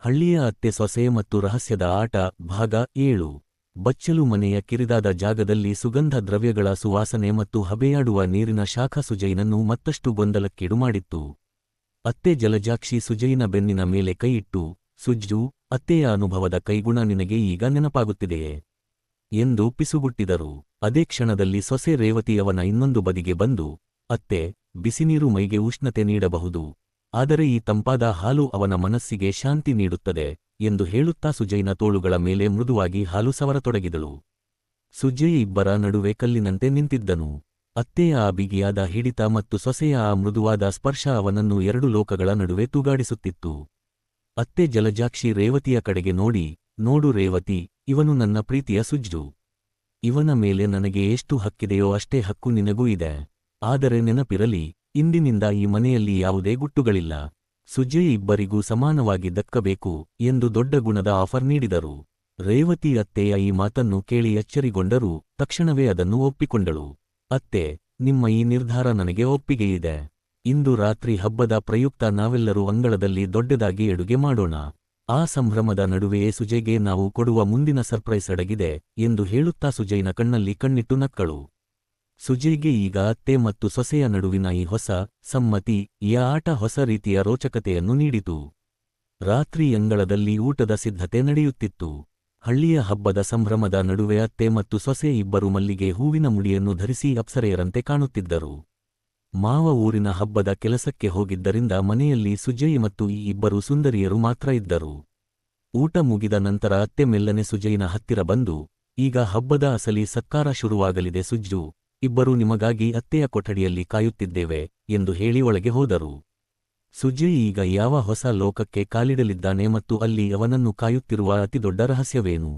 ಹಳ್ಳಿಯ ಅತ್ತೆ ಸೊಸೆ ಮತ್ತು ರಹಸ್ಯದ ಆಟ ಭಾಗ 7 ಬಚ್ಚಲು ಮನೆಯ ಕಿರಿದಾದ ಜಾಗದಲ್ಲಿ ಸುಗಂಧ ದ್ರವ್ಯಗಳ ಸುವಾಸನೆ ಮತ್ತು ಹಬೆಯಾಡುವ ನೀರಿನ ಶಾಖ ಸುಜೈನನ್ನು ಮತ್ತಷ್ಟು ಗೊಂದಲಕ್ಕೀಡು ಮಾಡಿತ್ತು. ಅತ್ತೆ ಜಲಜಾಕ್ಷಿ ಸುಜೈನ ಬೆನ್ನಿನ ಮೇಲೆ ಕೈಯಿಟ್ಟು, ಸುಜ್ಜು, ಅತ್ತೆಯ ಅನುಭವದ ಕೈಗುಣ ನಿನಗೆ ಈಗ ನೆನಪಾಗುತ್ತಿದೆಯೇ ಎಂದು ಪಿಸುಗುಟ್ಟಿದರು. ಅದೇ ಕ್ಷಣದಲ್ಲಿ ಸೊಸೆ ರೇವತಿ ಅವನ ಇನ್ನೊಂದು ಬದಿಗೆ ಬಂದು, ಅತ್ತೆ, ಬಿಸಿನೀರು ಮೈಗೆ ಉಷ್ಣತೆ ನೀಡಬಹುದು, ಆದರೆ ಈ ತಂಪಾದ ಹಾಲು ಅವನ ಮನಸ್ಸಿಗೆ ಶಾಂತಿ ನೀಡುತ್ತದೆ ಎಂದು ಹೇಳುತ್ತಾ ಸುಜೈನ ತೋಳುಗಳ ಮೇಲೆ ಮೃದುವಾಗಿ ಹಾಲು ಸವರತೊಡಗಿದಳು. ಸುಜಯ್ ಇಬ್ಬರ ನಡುವೆ ಕಲ್ಲಿನಂತೆ ನಿಂತಿದ್ದನು. ಅತ್ತೆಯ ಆ ಬಿಗಿಯಾದ ಹಿಡಿತ ಮತ್ತು ಸೊಸೆಯ ಆ ಮೃದುವಾದ ಸ್ಪರ್ಶ ಅವನನ್ನು ಎರಡು ಲೋಕಗಳ ನಡುವೆ ತೂಗಾಡಿಸುತ್ತಿತ್ತು. ಅತ್ತೆ ಜಲಜಾಕ್ಷಿ ರೇವತಿಯ ಕಡೆಗೆ ನೋಡಿ, ನೋಡು ರೇವತಿ, ಇವನು ನನ್ನ ಪ್ರೀತಿಯ ಸುಜ್ಜು. ಇವನ ಮೇಲೆ ನನಗೆ ಎಷ್ಟು ಹಕ್ಕಿದೆಯೋ ಅಷ್ಟೇ ಹಕ್ಕು ನಿನಗೂ ಇದೆ. ಆದರೆ ನೆನಪಿರಲಿ, ಇಂದಿನಿಂದ ಈ ಮನೆಯಲ್ಲಿ ಯಾವುದೇ ಗುಟ್ಟುಗಳಿಲ್ಲ. ಸುಜಯ್ ಇಬ್ಬರಿಗೂ ಸಮಾನವಾಗಿ ದಕ್ಕಬೇಕು ಎಂದು ದೊಡ್ಡ ಗುಣದ ಆಫರ್ ನೀಡಿದರು. ರೇವತಿ ಅತ್ತೆಯ ಈ ಮಾತನ್ನು ಕೇಳಿ ಅಚ್ಚರಿಗೊಂಡರೂ ತಕ್ಷಣವೇ ಅದನ್ನು ಒಪ್ಪಿಕೊಂಡಳು. ಅತ್ತೆ, ನಿಮ್ಮ ಈ ನಿರ್ಧಾರ ನನಗೆ ಒಪ್ಪಿಗೆಯಿದೆ. ಇಂದು ರಾತ್ರಿ ಹಬ್ಬದ ಪ್ರಯುಕ್ತ ನಾವೆಲ್ಲರೂ ಅಂಗಳದಲ್ಲಿ ದೊಡ್ಡದಾಗಿ ಅಡುಗೆ ಮಾಡೋಣ. ಆ ಸಂಭ್ರಮದ ನಡುವೆಯೇ ಸುಜಯ್ಗೆ ನಾವು ಕೊಡುವ ಮುಂದಿನ ಸರ್ಪ್ರೈಸ್ ಅಡಗಿದೆ ಎಂದು ಹೇಳುತ್ತಾ ಸುಜಯ್ನ ಕಣ್ಣಲ್ಲಿ ಕಣ್ಣಿಟ್ಟು ನಕ್ಕಳು. ಸುಜಯ್ಗೆ ಈಗ ಅತ್ತೆ ಮತ್ತು ಸೊಸೆಯ ನಡುವಿನ ಈ ಹೊಸ ಸಮ್ಮತಿ ಈ ಆಟ ಹೊಸ ರೀತಿಯ ರೋಚಕತೆಯನ್ನು ನೀಡಿತು. ರಾತ್ರಿ ಅಂಗಳದಲ್ಲಿ ಊಟದ ಸಿದ್ಧತೆ ನಡೆಯುತ್ತಿತ್ತು. ಹಳ್ಳಿಯ ಹಬ್ಬದ ಸಂಭ್ರಮದ ನಡುವೆ ಅತ್ತೆ ಮತ್ತು ಸೊಸೆ ಇಬ್ಬರು ಮಲ್ಲಿಗೆ ಹೂವಿನ ಮುಡಿಯನ್ನು ಧರಿಸಿ ಅಪ್ಸರೆಯರಂತೆ ಕಾಣುತ್ತಿದ್ದರು. ಮಾವ ಊರಿನ ಹಬ್ಬದ ಕೆಲಸಕ್ಕೆ ಹೋಗಿದ್ದರಿಂದ ಮನೆಯಲ್ಲಿ ಸುಜಯ್ ಮತ್ತು ಈ ಇಬ್ಬರು ಸುಂದರಿಯರು ಮಾತ್ರ ಇದ್ದರು. ಊಟ ಮುಗಿದ ನಂತರ ಅತ್ತೆ ಮೆಲ್ಲನೆ ಸುಜಯ್ನ ಹತ್ತಿರ ಬಂದು, ಈಗ ಹಬ್ಬದ ಅಸಲಿ ಸತ್ಕಾರ ಶುರುವಾಗಲಿದೆ ಸುಜ್ಜು, ಇಬ್ಬರೂ ನಿಮಗಾಗಿ ಅತ್ತೆಯ ಕೊಠಡಿಯಲ್ಲಿ ಕಾಯುತ್ತಿದ್ದೇವೆ ಎಂದು ಹೇಳಿ ಒಳಗೆ ಹೋದರು. ಸುಜಯ್ ಈಗ ಯಾವ ಹೊಸ ಲೋಕಕ್ಕೆ ಕಾಲಿಡಲಿದ್ದಾನೆ ಮತ್ತು ಅಲ್ಲಿ ಅವನನ್ನು ಕಾಯುತ್ತಿರುವ ಅತಿದೊಡ್ಡ ರಹಸ್ಯವೇನು?